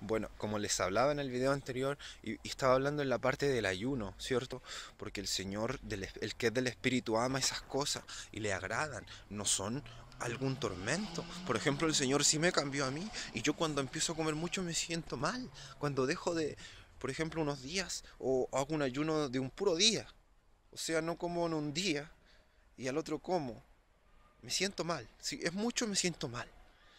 Bueno, como les hablaba en el video anterior, y estaba hablando en la parte del ayuno, ¿cierto? Porque el Señor, el que es del Espíritu, ama esas cosas y le agradan, no son algún tormento. Por ejemplo, el Señor sí me cambió a mí, y yo cuando empiezo a comer mucho me siento mal. Cuando dejo de, por ejemplo, unos días, o hago un ayuno de un puro día, o sea, no como en un día y al otro como, me siento mal. Si es mucho, me siento mal.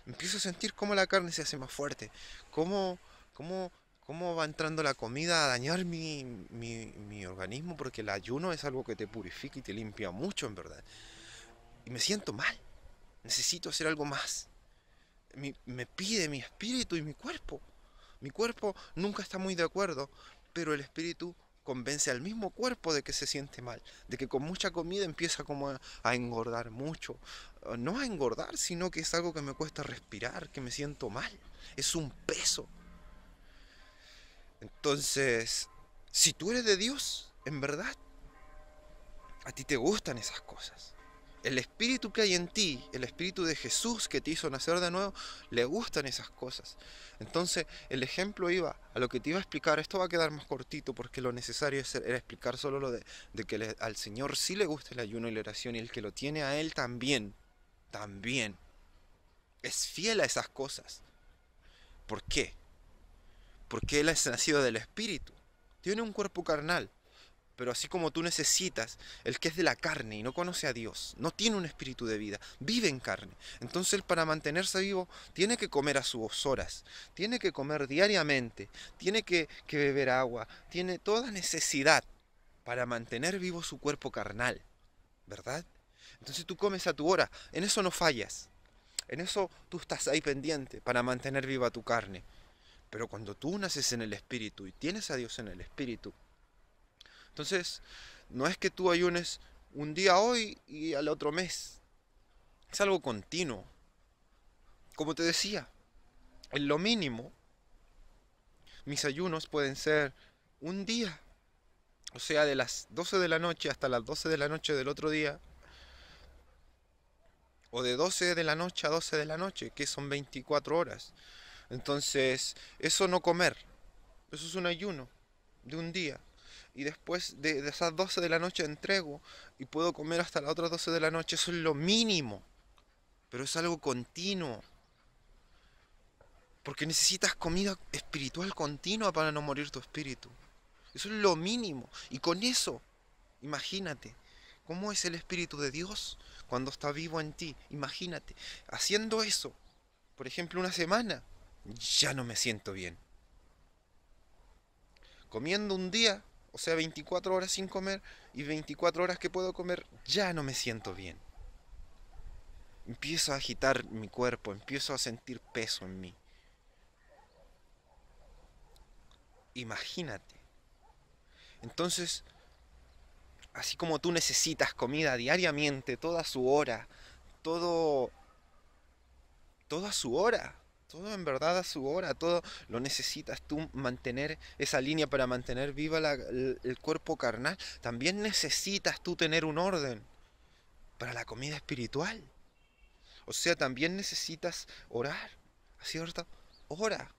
Empiezo a sentir cómo la carne se hace más fuerte, cómo, cómo, cómo va entrando la comida a dañar mi organismo, porque el ayuno es algo que te purifica y te limpia mucho, en verdad. Y me siento mal, necesito hacer algo más. Me pide mi espíritu y mi cuerpo. Mi cuerpo nunca está muy de acuerdo, pero el espíritu convence al mismo cuerpo de que se siente mal, de que con mucha comida empieza como a engordar mucho. No a engordar, sino que es algo que me cuesta respirar, que me siento mal. Es un peso. Entonces, si tú eres de Dios, en verdad, a ti te gustan esas cosas. El espíritu que hay en ti, el espíritu de Jesús que te hizo nacer de nuevo, le gustan esas cosas. Entonces, el ejemplo iba a lo que te iba a explicar. Esto va a quedar más cortito porque lo necesario era explicar solo lo de que al Señor sí le gusta el ayuno y la oración, y el que lo tiene a Él también, también es fiel a esas cosas. ¿Por qué? Porque Él es nacido del espíritu. Tiene un cuerpo carnal. Pero así como tú necesitas, el que es de la carne y no conoce a Dios, no tiene un espíritu de vida, vive en carne. Entonces él, para mantenerse vivo, tiene que comer a sus horas, tiene que comer diariamente, tiene que beber agua, tiene toda necesidad para mantener vivo su cuerpo carnal, ¿verdad? Entonces tú comes a tu hora, en eso no fallas, en eso tú estás ahí pendiente para mantener viva tu carne. Pero cuando tú naces en el espíritu y tienes a Dios en el espíritu, entonces, no es que tú ayunes un día hoy y al otro mes. Es algo continuo. Como te decía, en lo mínimo, mis ayunos pueden ser un día. O sea, de las 12 de la noche hasta las 12 de la noche del otro día. O de 12 de la noche a 12 de la noche, que son 24 horas. Entonces, eso no comer. Eso es un ayuno de un día. Y después de esas 12 de la noche entrego y puedo comer hasta las otras 12 de la noche. Eso es lo mínimo. Pero es algo continuo. Porque necesitas comida espiritual continua para no morir tu espíritu. Eso es lo mínimo. Y con eso, imagínate, ¿cómo es el Espíritu de Dios cuando está vivo en ti? Imagínate, haciendo eso, por ejemplo, una semana, ya no me siento bien. Comiendo un día, o sea, 24 horas sin comer, y 24 horas que puedo comer, ya no me siento bien. Empiezo a agitar mi cuerpo, empiezo a sentir peso en mí. Imagínate. Entonces, así como tú necesitas comida diariamente, toda su hora, todo, todo a su hora, todo en verdad a su hora, todo lo necesitas tú mantener esa línea para mantener viva el cuerpo carnal. También necesitas tú tener un orden para la comida espiritual. O sea, también necesitas orar a cierta hora.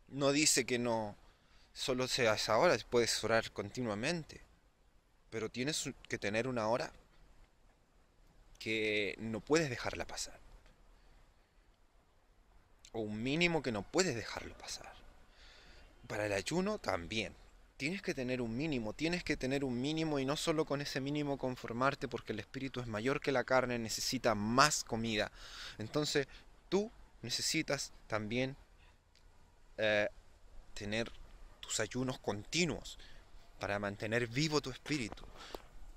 No dice que no solo sea esa hora, puedes orar continuamente, pero tienes que tener una hora que no puedes dejarla pasar. O un mínimo que no puedes dejarlo pasar. Para el ayuno también. Tienes que tener un mínimo, tienes que tener un mínimo, y no solo con ese mínimo conformarte, porque el espíritu es mayor que la carne, necesita más comida. Entonces tú necesitas también eh, tener tus ayunos continuos para mantener vivo tu espíritu.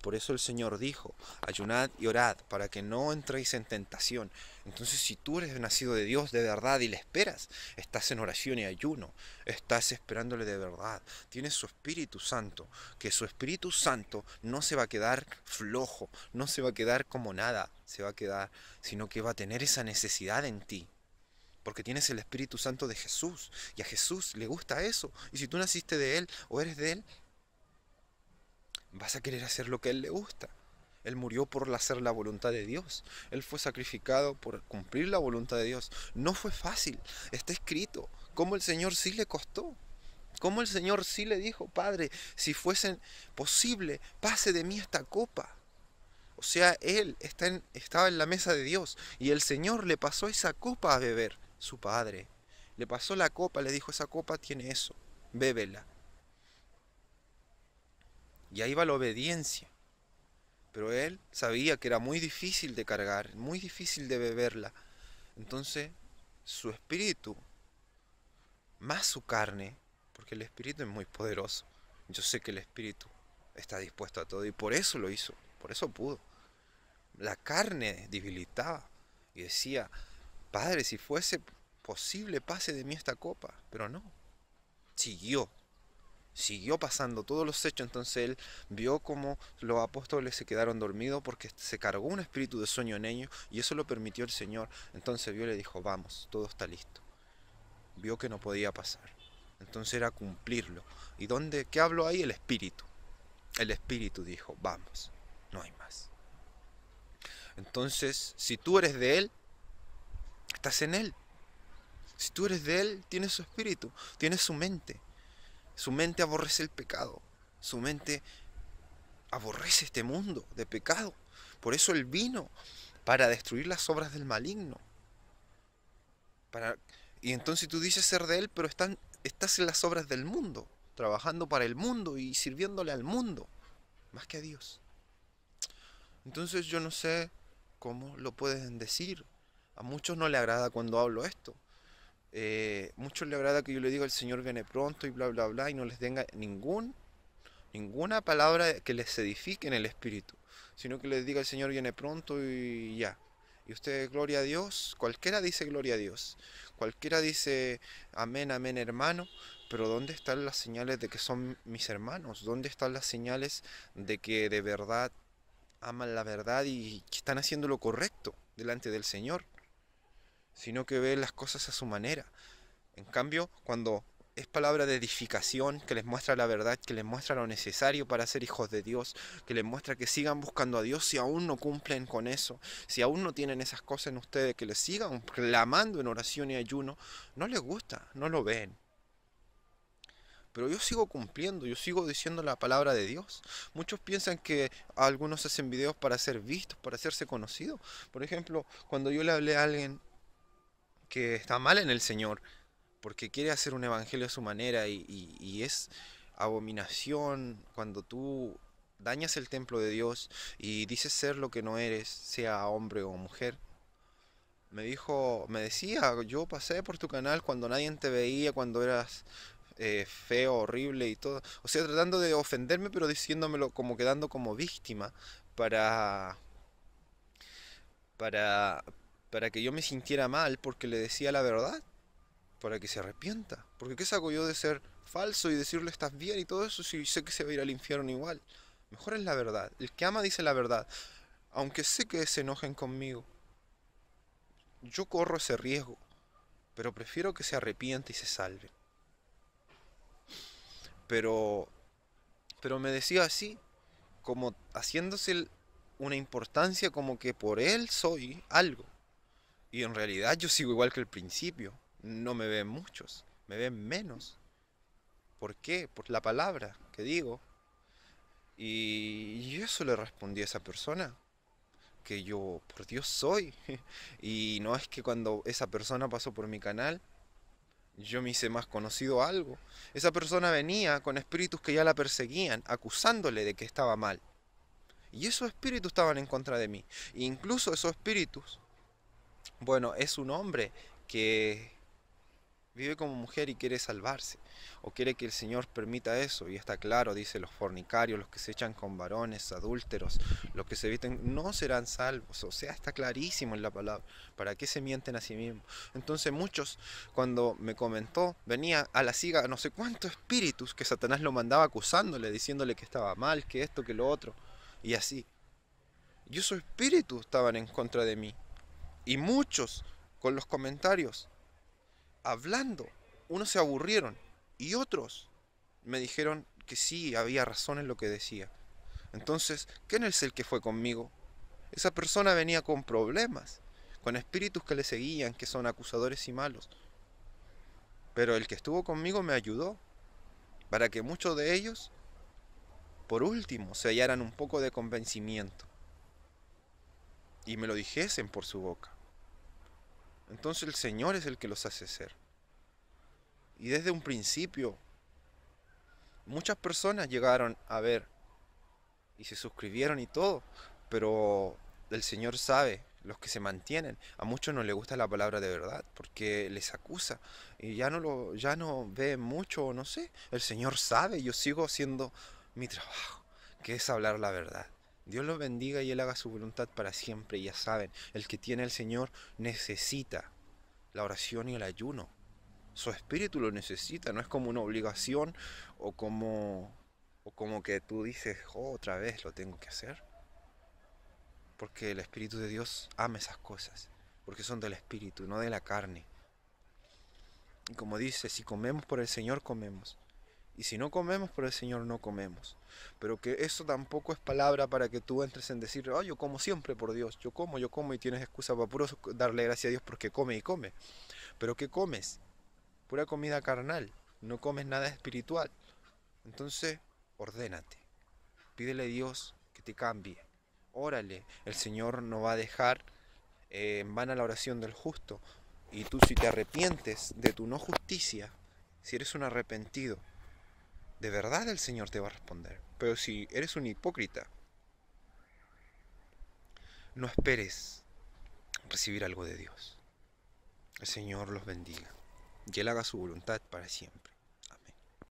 Por eso el Señor dijo, ayunad y orad para que no entréis en tentación. Entonces, si tú eres nacido de Dios de verdad y le esperas, estás en oración y ayuno, estás esperándole de verdad, tienes su Espíritu Santo, que su Espíritu Santo no se va a quedar flojo, no se va a quedar como nada, se va a quedar, sino que va a tener esa necesidad en ti. Porque tienes el Espíritu Santo de Jesús, y a Jesús le gusta eso. Y si tú naciste de Él o eres de Él, vas a querer hacer lo que a Él le gusta. Él murió por hacer la voluntad de Dios. Él fue sacrificado por cumplir la voluntad de Dios. No fue fácil. Está escrito cómo el Señor sí le costó. Cómo el Señor sí le dijo, Padre, si fuese posible, pase de mí esta copa. O sea, Él estaba en la mesa de Dios y el Señor le pasó esa copa a beber. Su Padre le pasó la copa, le dijo, esa copa tiene eso, bébela. Y ahí va la obediencia. Pero Él sabía que era muy difícil de cargar, muy difícil de beberla. Entonces, su espíritu, más su carne, porque el espíritu es muy poderoso. Yo sé que el espíritu está dispuesto a todo y por eso lo hizo, por eso pudo. La carne debilitaba y decía, Padre, si fuese posible, pase de mí esta copa. Pero no, siguió pasando todos los hechos. Entonces él vio como los apóstoles se quedaron dormidos porque se cargó un espíritu de sueño en ellos y eso lo permitió el Señor. Entonces vio y le dijo, vamos, todo está listo. Vio que no podía pasar. Entonces era cumplirlo. ¿Y dónde? ¿Qué habló ahí? El espíritu. El espíritu dijo, vamos, no hay más. Entonces, si tú eres de Él, estás en Él. Si tú eres de Él, tienes su espíritu, tienes su mente. Su mente aborrece el pecado. Su mente aborrece este mundo de pecado. Por eso Él vino, para destruir las obras del maligno. Y entonces tú dices ser de Él, pero estás en las obras del mundo, trabajando para el mundo y sirviéndole al mundo, más que a Dios. Entonces yo no sé cómo lo pueden decir. A muchos no le agrada cuando hablo esto. Muchos le agrada que yo le diga el Señor viene pronto y bla bla bla y no les tenga ninguna palabra que les edifique en el espíritu, sino que les diga el Señor viene pronto y ya. Y usted, gloria a Dios, cualquiera dice gloria a Dios, cualquiera dice amén, amén hermano, pero ¿dónde están las señales de que son mis hermanos? ¿Dónde están las señales de que de verdad aman la verdad y que están haciendo lo correcto delante del Señor? Sino que ven las cosas a su manera. En cambio, cuando es palabra de edificación, que les muestra la verdad, que les muestra lo necesario para ser hijos de Dios, que les muestra que sigan buscando a Dios si aún no cumplen con eso, si aún no tienen esas cosas en ustedes, que les sigan clamando en oración y ayuno, no les gusta, no lo ven. Pero yo sigo cumpliendo, yo sigo diciendo la palabra de Dios. Muchos piensan que algunos hacen videos para ser vistos, para hacerse conocidos. Por ejemplo, cuando yo le hablé a alguien que está mal en el Señor, porque quiere hacer un evangelio a su manera y es abominación cuando tú dañas el templo de Dios y dices ser lo que no eres, sea hombre o mujer. Me decía, yo pasé por tu canal cuando nadie te veía, cuando eras feo, horrible y todo. O sea, tratando de ofenderme, pero diciéndomelo como quedando como víctima para, para, para que yo me sintiera mal porque le decía la verdad, para que se arrepienta. Porque ¿qué saco yo de ser falso y decirle estás bien y todo eso si sé que se va a ir al infierno igual? Mejor es la verdad. El que ama dice la verdad. Aunque sé que se enojen conmigo, yo corro ese riesgo, pero prefiero que se arrepienta y se salve. Pero, pero me decía así, como haciéndose una importancia como que por él soy algo. Y en realidad yo sigo igual que al principio. No me ven muchos, me ven menos. ¿Por qué? Por la palabra que digo. Y eso le respondí a esa persona, que yo por Dios soy. Y no es que cuando esa persona pasó por mi canal, yo me hice más conocido algo. Esa persona venía con espíritus que ya la perseguían, acusándole de que estaba mal. Y esos espíritus estaban en contra de mí. E incluso esos espíritus, bueno, es un hombre que vive como mujer y quiere salvarse, o quiere que el Señor permita eso, y está claro, dice, los fornicarios, los que se echan con varones, adúlteros, los que se visten, no serán salvos, o sea, está clarísimo en la palabra, ¿para qué se mienten a sí mismos? Entonces muchos, cuando me comentó, venía a la siga no sé cuántos espíritus que Satanás lo mandaba acusándole, diciéndole que estaba mal, que esto, que lo otro, y así. Y esos espíritus estaban en contra de mí, y muchos, con los comentarios, hablando, unos se aburrieron y otros me dijeron que sí, había razón en lo que decía. Entonces, ¿quién es el que fue conmigo? Esa persona venía con problemas, con espíritus que le seguían, que son acusadores y malos. Pero el que estuvo conmigo me ayudó para que muchos de ellos, por último, se hallaran un poco de convencimiento y me lo dijesen por su boca. Entonces el Señor es el que los hace ser. Y desde un principio, muchas personas llegaron a ver y se suscribieron y todo, pero el Señor sabe los que se mantienen. A muchos no les gusta la palabra de verdad porque les acusa y ya no ven mucho, no sé. El Señor sabe, yo sigo haciendo mi trabajo, que es hablar la verdad. Dios los bendiga y Él haga su voluntad para siempre. Y ya saben, el que tiene al Señor necesita la oración y el ayuno. Su espíritu lo necesita, no es como una obligación o como que tú dices, oh, otra vez lo tengo que hacer. Porque el Espíritu de Dios ama esas cosas, porque son del Espíritu, no de la carne. Y como dice, si comemos por el Señor, comemos. Y si no comemos por el Señor, no comemos. Pero que eso tampoco es palabra para que tú entres en decir, oh, yo como siempre por Dios, yo como y tienes excusa para puro darle gracias a Dios porque come y come. Pero ¿qué comes? Pura comida carnal, no comes nada espiritual. Entonces, ordénate, pídele a Dios que te cambie. Órale, el Señor no va a dejar en vana la oración del justo. Y tú si te arrepientes de tu no justicia, si eres un arrepentido, de verdad el Señor te va a responder. Pero si eres un hipócrita, no esperes recibir algo de Dios. El Señor los bendiga y Él haga su voluntad para siempre.